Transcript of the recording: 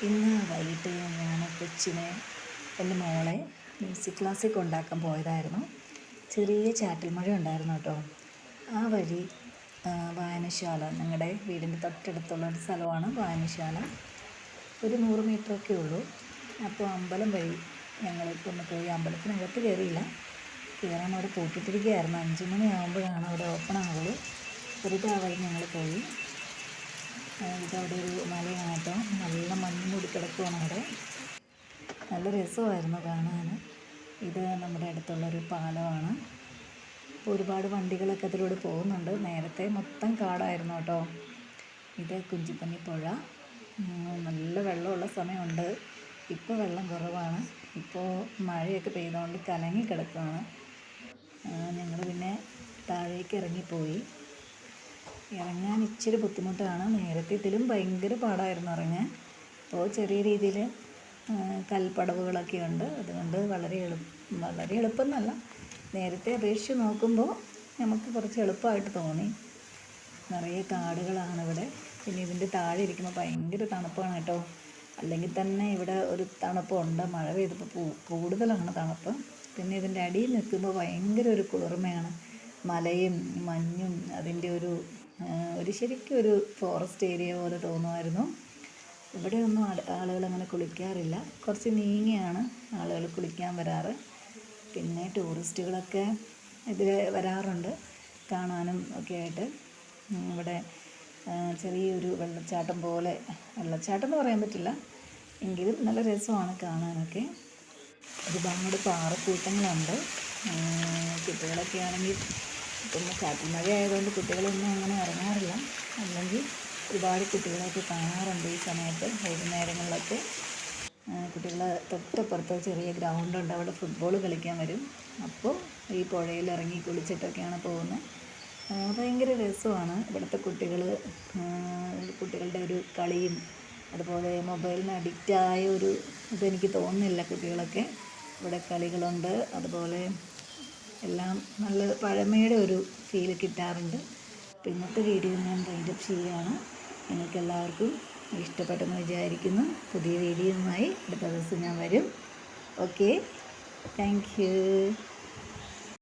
ഇന്ന് വൈകിട്ട് ഞാൻ കൊച്ചിനെ, എൻ്റെ മോളെ മ്യൂസിക് ക്ലാസ്സിൽ കൊണ്ടാക്കാൻ പോയതായിരുന്നു. ചെറിയ ചാറ്റൽ മഴ ഉണ്ടായിരുന്നു കേട്ടോ. ആ വഴി വായനശാല, ഞങ്ങളുടെ വീടിൻ്റെ തൊട്ടടുത്തുള്ളൊരു സ്ഥലമാണ് വായനശാല. ഒരു 100 മീറ്ററൊക്കെ ഉള്ളൂ. അപ്പോൾ അമ്പലം വഴി ഞങ്ങളിപ്പോൾ ഒന്ന് പോയി. അമ്പലത്തിനകത്ത് കയറിയില്ല, കയറാൻ അവിടെ പൂട്ടിട്ടിരിക്കുകയായിരുന്നു. 5 മണിയാകുമ്പോഴാണ് അവിടെ ഓപ്പൺ ആവുള്ളൂ. വെറുതെ ആ വഴി ഞങ്ങൾ പോയി. ഇതവിടെ ഒരു മലയാണ് കേട്ടോ, നല്ല മഞ്ഞ് മൂടിക്കിടക്കുവാണ് അവിടെ. നല്ല രസമായിരുന്നു കാണാൻ. ഇത് നമ്മുടെ അടുത്തുള്ളൊരു പാലമാണ്. ഒരുപാട് വണ്ടികളൊക്കെ അതിലൂടെ പോകുന്നുണ്ട്. നേരത്തെ മൊത്തം കാടായിരുന്നു കേട്ടോ. ഇത് കുഞ്ചിപ്പന്നി പുഴ. നല്ല വെള്ളമുള്ള സമയമുണ്ട്. ഇപ്പോൾ വെള്ളം കുറവാണ്. ഇപ്പോൾ മഴയൊക്കെ പെയ്തുകൊണ്ട് കലങ്ങി കിടക്കുകയാണ്. ഞങ്ങൾ പിന്നെ താഴേക്ക് ഇറങ്ങിപ്പോയി. ഇറങ്ങാൻ ഇച്ചിരി ബുദ്ധിമുട്ടാണ്. നേരത്തെ ഇതിലും ഭയങ്കര പാടായിരുന്നു ഇറങ്ങാൻ. ഇപ്പോൾ ചെറിയ രീതിയിൽ കൽപ്പടവുകളൊക്കെ ഉണ്ട്. അതുകൊണ്ട് വളരെ എളുപ്പം എന്നല്ല, നേരത്തെ അപേക്ഷിച്ച് നോക്കുമ്പോൾ നമുക്ക് കുറച്ച് എളുപ്പമായിട്ട് തോന്നി. നിറയെ കാടുകളാണ് ഇവിടെ. പിന്നെ ഇതിൻ്റെ താഴെ ഇരിക്കുമ്പോൾ ഭയങ്കര തണുപ്പാണ് കേട്ടോ. അല്ലെങ്കിൽ തന്നെ ഇവിടെ ഒരു തണുപ്പുണ്ട്. മഴ പെയ്തപ്പോൾ കൂടുതലാണ് തണുപ്പ്. പിന്നെ ഇതിൻ്റെ അടിയിൽ നിൽക്കുമ്പോൾ ഭയങ്കര ഒരു കുളിർമയാണ്. മലയും മഞ്ഞും അതിൻ്റെ ഒരു ശരിക്കും ഒരു ഫോറസ്റ്റ് ഏരിയ പോലെ തോന്നുമായിരുന്നു. ഇവിടെയൊന്നും ആളുകൾ അങ്ങനെ കുളിക്കാറില്ല. കുറച്ച് നീങ്ങിയാണ് ആളുകൾ കുളിക്കാൻ വരാറ്. പിന്നെ ടൂറിസ്റ്റുകളൊക്കെ ഇതിൽ വരാറുണ്ട് കാണാനും ഒക്കെ ആയിട്ട്. ഇവിടെ ചെറിയൊരു വെള്ളച്ചാട്ടം പോലെ, വെള്ളച്ചാട്ടം എന്ന് പറയാൻ പറ്റില്ല, എങ്കിലും നല്ല രസമാണ് കാണാനൊക്കെ. ഒരുപാട് പാറക്കൂട്ടങ്ങളുണ്ട്. കുട്ടികളൊക്കെ ആണെങ്കിൽ, ഇപ്പം ചാറ്റൽ മഴ ആയതുകൊണ്ട് കുട്ടികളൊന്നും അങ്ങനെ ഇറങ്ങാറില്ല. അല്ലെങ്കിൽ ഒരുപാട് കുട്ടികളൊക്കെ കാണാറുണ്ട് ഈ സമയത്ത്. വൈകുന്നേരങ്ങളിലൊക്കെ കുട്ടികൾ തൊട്ടപ്പുറത്ത് ചെറിയ ഗ്രൗണ്ടുണ്ട്, അവിടെ ഫുട്ബോൾ കളിക്കാൻ വരും. അപ്പോൾ ഈ പുഴയിൽ ഇറങ്ങി കുളിച്ചിട്ടൊക്കെയാണ് പോകുന്നത്. ഭയങ്കര രസമാണ് ഇവിടുത്തെ കുട്ടികളുടെ ഒരു കളിയും. അതുപോലെ മൊബൈലിന് അഡിക്റ്റായ ഒരു ഇതെനിക്ക് തോന്നുന്നില്ല. കുട്ടികളൊക്കെ ഇവിടെ കളികളുണ്ട്. അതുപോലെ എല്ലാം നല്ല പഴമയുടെ ഒരു ഫീൽ കിട്ടാറുണ്ട്. അപ്പോൾ ഇന്നത്തെ വീഡിയോ ഞാൻ വൈൻഡപ്പ് ചെയ്യുകയാണ്. നിങ്ങൾക്കെല്ലാവർക്കും ഇഷ്ടപ്പെട്ടെന്ന് വിചാരിക്കുന്നു. പുതിയ വീഡിയോയുമായി അടുത്ത ദിവസം ഞാൻ വരും. Okay, thank you.